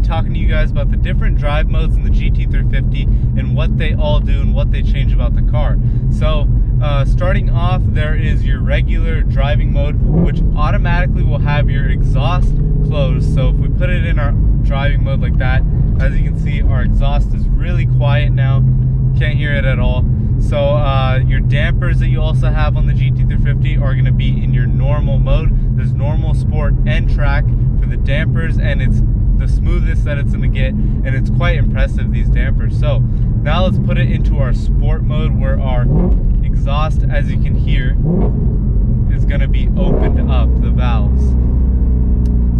talking to you guys about the different drive modes in the GT350 and what they all do and what they change about the car. So starting off, there is your regular driving mode, which automatically will have your exhaust closed. So if we put it in our driving mode like that, as you can see, our exhaust is really quiet now. Can't hear it at all. So your dampers that you also have on the GT350 are going to be in your normal mode. There's normal, sport, and track for the dampers, and it's the smoothest that it's going to get, and it's quite impressive, these dampers. So now let's put it into our sport mode, where our exhaust, as you can hear, is going to be opened up, the valves.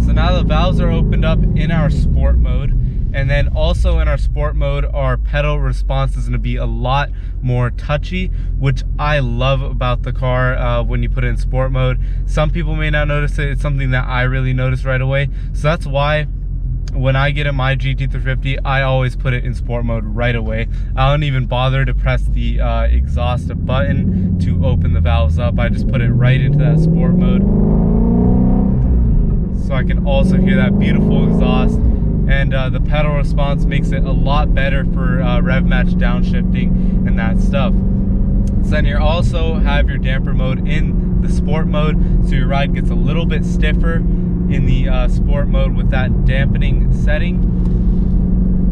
So now the valves are opened up in our sport mode. And then also in our sport mode, our pedal response is going to be a lot more touchy, which I love about the car when you put it in sport mode. Some people may not notice it. It's something that I really notice right away. So that's why when I get in my GT350, I always put it in sport mode right away. I don't even bother to press the exhaust button to open the valves up. I just put it right into that sport mode. So I can also hear that beautiful exhaust. And the pedal response makes it a lot better for rev match downshifting and that stuff. So then you also have your damper mode in the sport mode, so your ride gets a little bit stiffer in the sport mode with that dampening setting.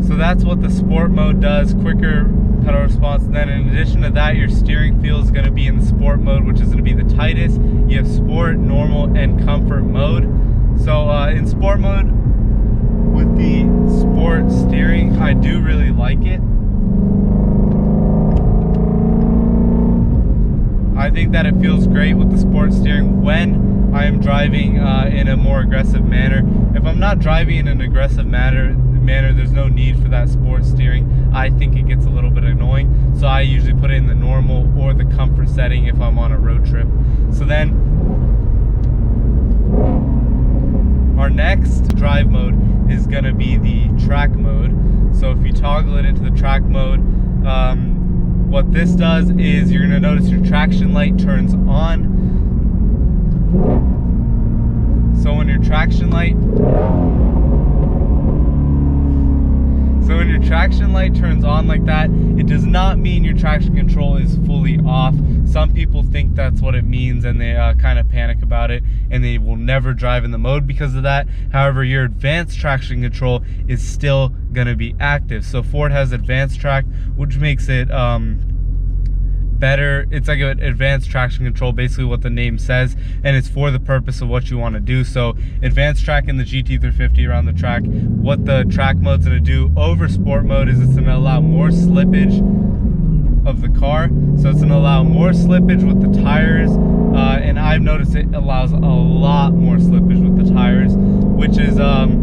So that's what the sport mode does, quicker pedal response. And then in addition to that, your steering feel is going to be in the sport mode, which is going to be the tightest. You have sport, normal, and comfort mode. So in sport mode, with the sport steering, I do really like it. I think that it feels great with the sport steering when I am driving in a more aggressive manner. If I'm not driving in an aggressive manner, there's no need for that sport steering. I think it gets a little bit annoying, so I usually put it in the normal or the comfort setting if I'm on a road trip. So then our next drive mode is going to be the track mode. So if you toggle it into the track mode, what this does is you're going to notice your traction light turns on. So when your traction light turns on like that, it does not mean your traction control is fully off. Some people think that's what it means, and they kind of panic about it, and they will never drive in the mode because of that. However, your advanced traction control is still going to be active. So Ford has advanced track, which makes it better. It's like an advanced traction control, basically what the name says, and it's for the purpose of what you want to do. So advanced track in the GT350 around the track, what the track mode's going to do over sport mode is it's going to allow more slippage of the car. So it's going to allow more slippage with the tires, and I've noticed it allows a lot more slippage with the tires, which is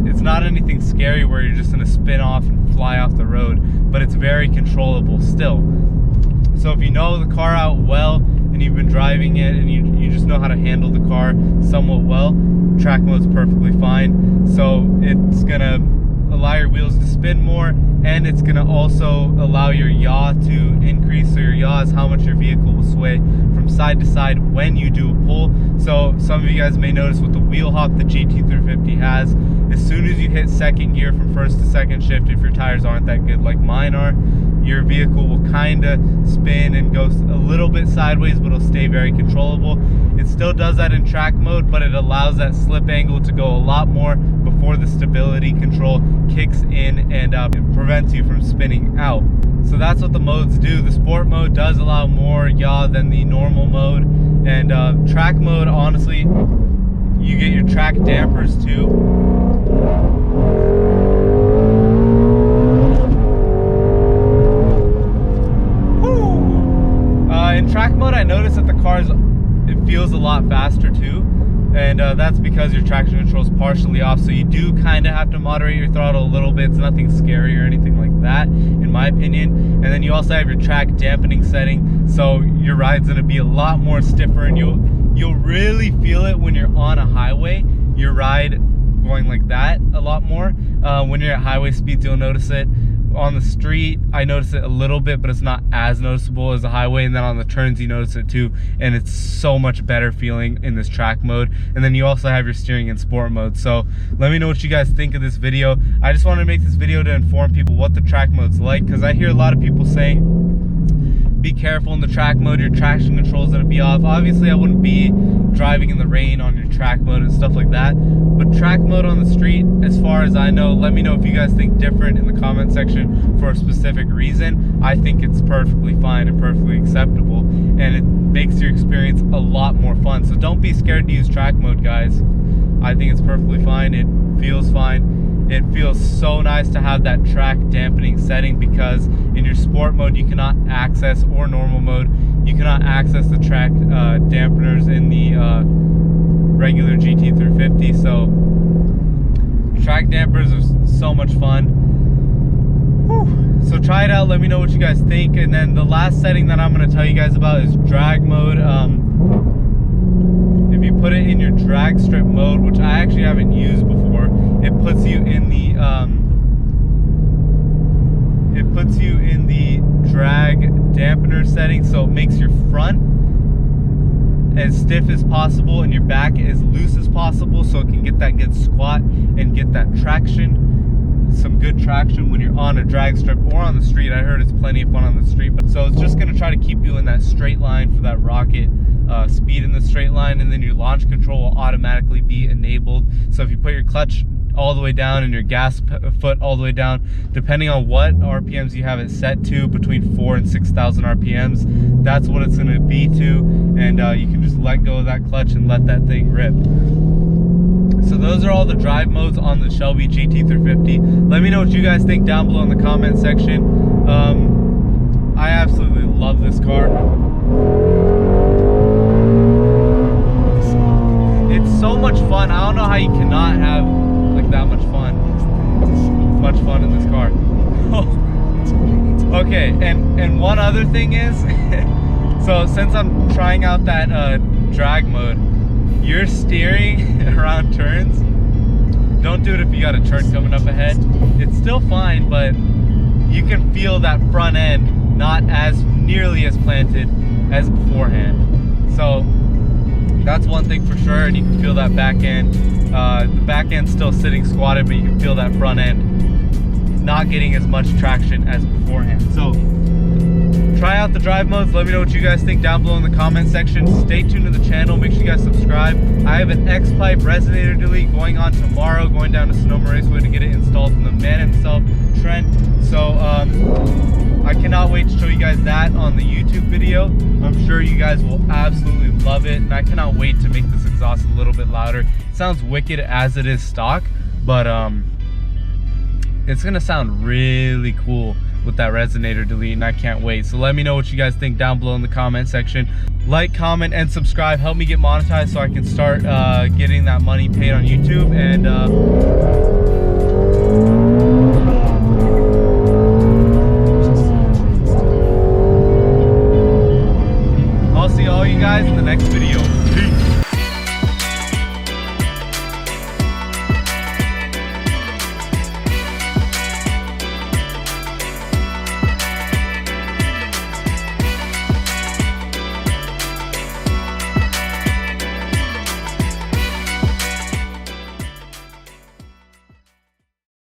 it's not anything scary where you're just going to spin off and fly off the road, but it's very controllable still. So if you know the car out well and you've been driving it and you just know how to handle the car somewhat well, track mode's perfectly fine. So it's gonna allow your wheels to spin more, and it's gonna also allow your yaw to increase. So your yaw is how much your vehicle will sway from side to side when you do a pull. So some of you guys may notice with the wheel hop the GT350 has, as soon as you hit second gear from first to second shift, if your tires aren't that good like mine are, your vehicle will kind of spin and go a little bit sideways, but it'll stay very controllable. It still does that in track mode, but it allows that slip angle to go a lot more before the stability control kicks in and it prevents you from spinning out. So that's what the modes do. The sport mode does allow more yaw than the normal mode, and track mode, honestly, you get your track dampers too. In track mode, I noticed that the car's, it feels a lot faster too, and that's because your traction control is partially off, so you do kind of have to moderate your throttle a little bit. It's nothing scary or anything like that, in my opinion. And then you also have your track dampening setting, so your ride's going to be a lot more stiffer, and you'll really feel it when you're on a highway, your ride going like that a lot more. When you're at highway speeds, you'll notice it. on the street, I notice it a little bit, but it's not as noticeable as the highway. And then on the turns, you notice it too. And it's so much better feeling in this track mode. And then you also have your steering in sport mode. So let me know what you guys think of this video. I just wanted to make this video to inform people what the track mode's like, because I hear a lot of people saying, be careful in the track mode, your traction control is going to be off. Obviously, I wouldn't be driving in the rain on your track mode and stuff like that. But track mode on the street, as far as I know, let me know if you guys think different in the comment section for a specific reason. I think it's perfectly fine and perfectly acceptable, and it makes your experience a lot more fun. So don't be scared to use track mode, guys. I think it's perfectly fine. It feels fine. It feels so nice to have that track dampening setting, because in your sport mode you cannot access, or normal mode, you cannot access the track dampeners in the regular GT350. So track dampers are so much fun. Whew. So try it out, let me know what you guys think. And then the last setting that I'm going to tell you guys about is drag mode. If you put it in your drag strip mode, which I actually haven't used before, it puts you in the drag dampener setting, so it makes your front as stiff as possible and your back as loose as possible, so it can get that good squat and get that traction, some good traction when you're on a drag strip or on the street. I heard it's plenty of fun on the street, but so it's just going to try to keep you in that straight line for that rocket speed in the straight line. And then your launch control will automatically be enabled, so if you put your clutch all the way down and your gas foot all the way down, depending on what RPMs you have it set to, between 4,000 and 6,000 RPMs, that's what it's going to be to. And you can just let go of that clutch and let that thing rip. So those are all the drive modes on the Shelby GT350. Let me know what you guys think down below in the comment section. I absolutely love this car. It's so much fun. I don't know how you cannot have like that much fun. Much fun in this car. Okay, and one other thing is, so since I'm trying out that drag mode, your steering around turns, don't do it if you got a turn coming up ahead. It's still fine, but you can feel that front end not as nearly as planted as beforehand. So that's one thing for sure, and you can feel that back end. The back end's still sitting squatted, but you can feel that front end not getting as much traction as beforehand. So try out the drive modes. Let me know what you guys think down below in the comment section. Stay tuned to the channel. Make sure you guys subscribe. I have an X-Pipe resonator delete going on tomorrow, going down to Sonoma Raceway to get it installed from the man himself, Trent. So I cannot wait to show you guys that on the YouTube video. I'm sure you guys will absolutely love it, and I cannot wait to make this exhaust a little bit louder. It sounds wicked as it is stock, but it's gonna sound really cool with that resonator delete, and I can't wait. So let me know what you guys think down below in the comment section. Like, comment, and subscribe. Help me get monetized so I can start getting that money paid on YouTube. And